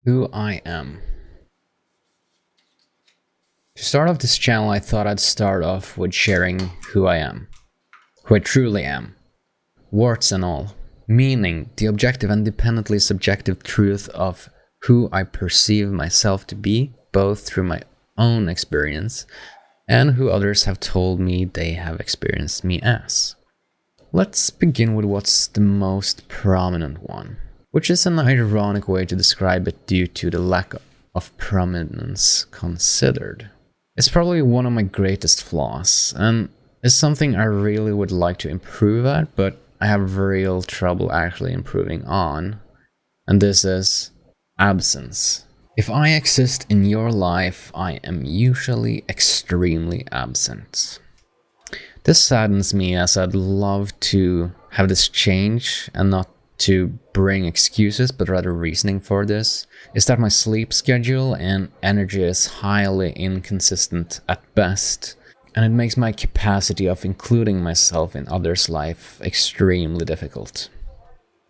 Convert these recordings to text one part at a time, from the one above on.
Who I am. To start off this channel, I thought I'd start off with sharing who I am. Who I truly am. Warts and all. Meaning the objective and independently subjective truth of who I perceive myself to be, both through my own experience and who others have told me they have experienced me as. Let's begin with what's the most prominent one, which is an ironic way to describe it due to the lack of prominence considered. It's probably one of my greatest flaws, and is something I really would like to improve at, but I have real trouble actually improving on, and this is absence. If I exist in your life, I am usually extremely absent. This saddens me, as I'd love to have this change and not to bring excuses but rather reasoning for this, is that my sleep schedule and energy is highly inconsistent at best, and it makes my capacity of including myself in others' life extremely difficult.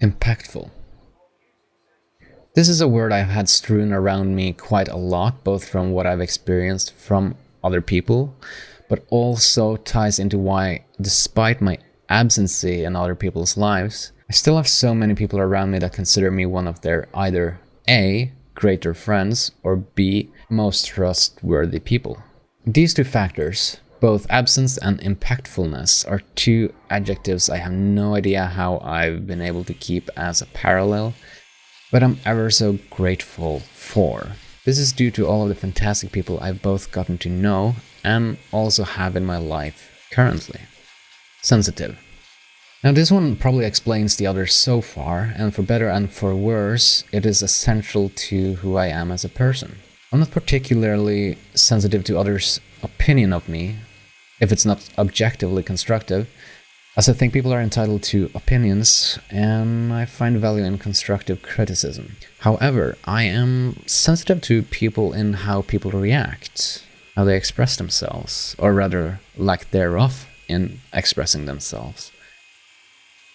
Impactful. This is a word I've had strewn around me quite a lot, both from what I've experienced from other people, but also ties into why, despite my absency in other people's lives, I still have so many people around me that consider me one of their either A, greater friends, or B, most trustworthy people. These two factors, both absence and impactfulness, are two adjectives I have no idea how I've been able to keep as a parallel, but I'm ever so grateful for. This is due to all of the fantastic people I've both gotten to know and also have in my life currently. Sensitive. Now this one probably explains the others so far, and for better and for worse, it is essential to who I am as a person. I'm not particularly sensitive to others' opinion of me, if it's not objectively constructive, as I think people are entitled to opinions, and I find value in constructive criticism. However, I am sensitive to people in how people react, how they express themselves, or rather, lack thereof in expressing themselves.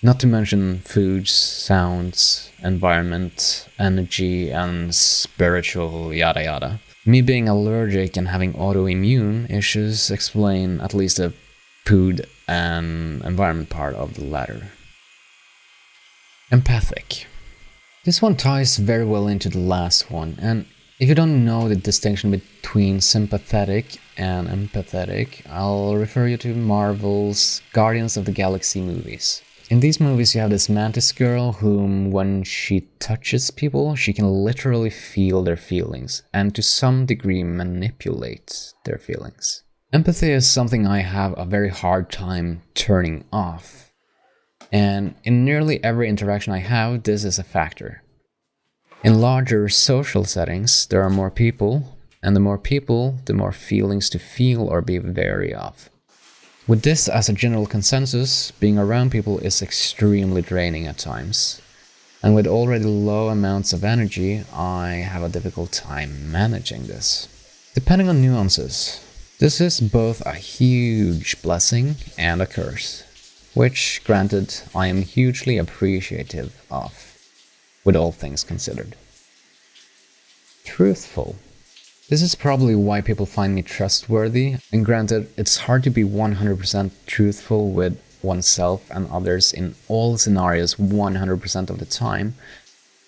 Not to mention foods, sounds, environment, energy, and spiritual yada yada. Me being allergic and having autoimmune issues explain at least the food and environment part of the latter. Empathic. This one ties very well into the last one, and if you don't know the distinction between sympathetic and empathetic, I'll refer you to Marvel's Guardians of the Galaxy movies. In these movies you have this mantis girl whom, when she touches people, she can literally feel their feelings, and to some degree manipulate their feelings. Empathy is something I have a very hard time turning off, and in nearly every interaction I have, this is a factor. In larger social settings, there are more people, and the more people, the more feelings to feel or be wary of. With this as a general consensus, being around people is extremely draining at times, and with already low amounts of energy, I have a difficult time managing this. Depending on nuances, this is both a huge blessing and a curse, which, granted, I am hugely appreciative of, with all things considered. Truthful. This is probably why people find me trustworthy, and granted, it's hard to be 100% truthful with oneself and others in all scenarios 100% of the time.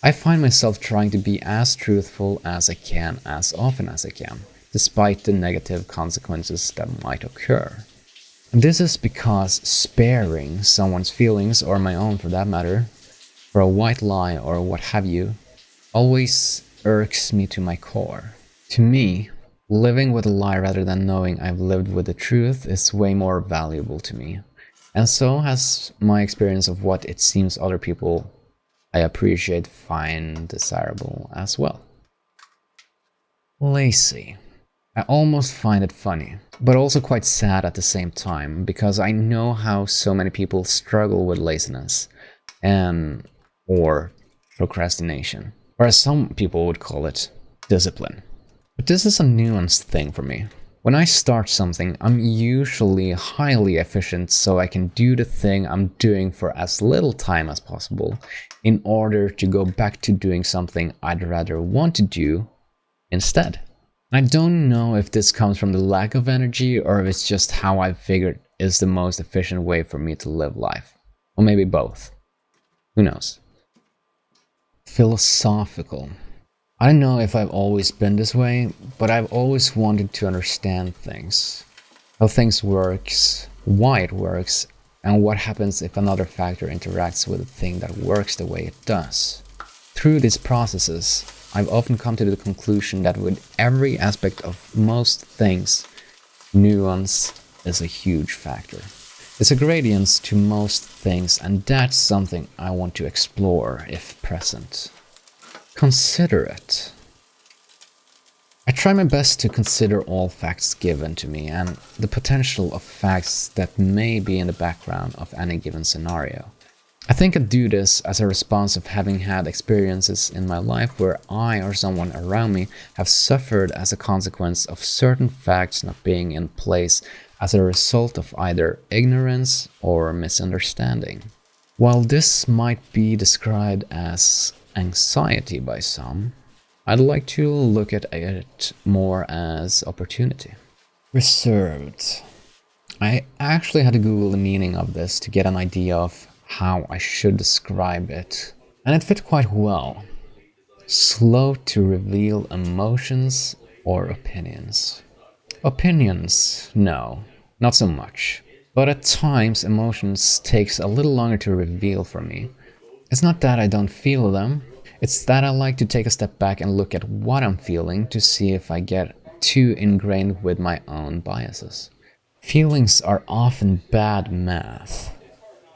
I find myself trying to be as truthful as I can, as often as I can, despite the negative consequences that might occur. And this is because sparing someone's feelings, or my own for that matter, for a white lie or what have you, always irks me to my core. To me, living with a lie rather than knowing I've lived with the truth is way more valuable to me. And so has my experience of what it seems other people I appreciate find desirable as well. Lazy. I almost find it funny, but also quite sad at the same time, because I know how so many people struggle with laziness and or procrastination, or as some people would call it, discipline. But this is a nuanced thing for me. When I start something, I'm usually highly efficient so I can do the thing I'm doing for as little time as possible in order to go back to doing something I'd rather want to do instead. I don't know if this comes from the lack of energy or if it's just how I figured is the most efficient way for me to live life. Or maybe both. Who knows? Philosophical. I don't know if I've always been this way, but I've always wanted to understand things. How things works, why it works, and what happens if another factor interacts with the thing that works the way it does. Through these processes, I've often come to the conclusion that with every aspect of most things, nuance is a huge factor. It's a gradient to most things, and that's something I want to explore if present. Consider it. I try my best to consider all facts given to me and the potential of facts that may be in the background of any given scenario. I think I do this as a response of having had experiences in my life where I or someone around me have suffered as a consequence of certain facts not being in place as a result of either ignorance or misunderstanding. While this might be described as anxiety by some, I'd like to look at it more as opportunity. Reserved. I actually had to Google the meaning of this to get an idea of how I should describe it, and it fit quite well. Slow to reveal emotions or opinions. Opinions, no, not so much. But at times emotions takes a little longer to reveal for me. It's not that I don't feel them, it's that I like to take a step back and look at what I'm feeling to see if I get too ingrained with my own biases. Feelings are often bad math,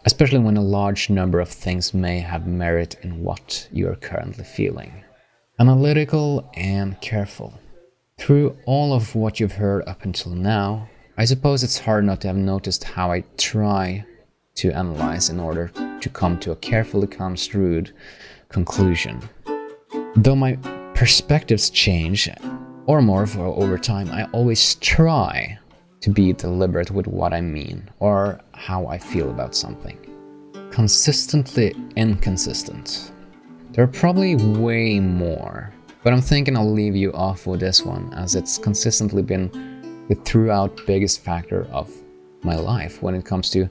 especially when a large number of things may have merit in what you are currently feeling. Analytical and careful. Through all of what you've heard up until now, I suppose it's hard not to have noticed how I try to analyze in order to come to a carefully construed conclusion. Though my perspectives change or morph over time, I always try to be deliberate with what I mean or how I feel about something. Consistently inconsistent. There are probably way more, but I'm thinking I'll leave you off with this one as it's consistently been the throughout biggest factor of my life when it comes to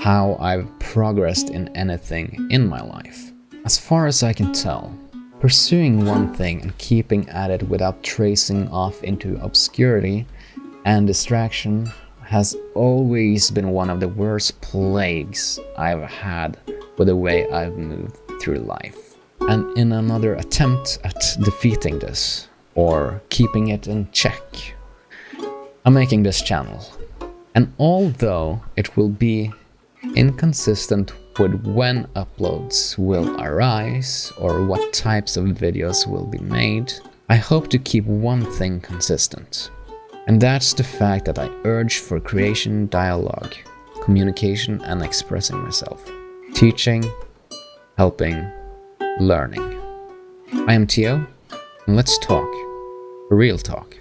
how I've progressed in anything in my life. As far as I can tell, pursuing one thing and keeping at it without tracing off into obscurity and distraction has always been one of the worst plagues I've had with the way I've moved through life. And in another attempt at defeating this, or keeping it in check, I'm making this channel. And although it will be inconsistent with when uploads will arise or what types of videos will be made, I hope to keep one thing consistent. And that's the fact that I urge for creation, dialogue, communication, and expressing myself. Teaching, helping, learning. I am Tio, and let's talk. Real talk.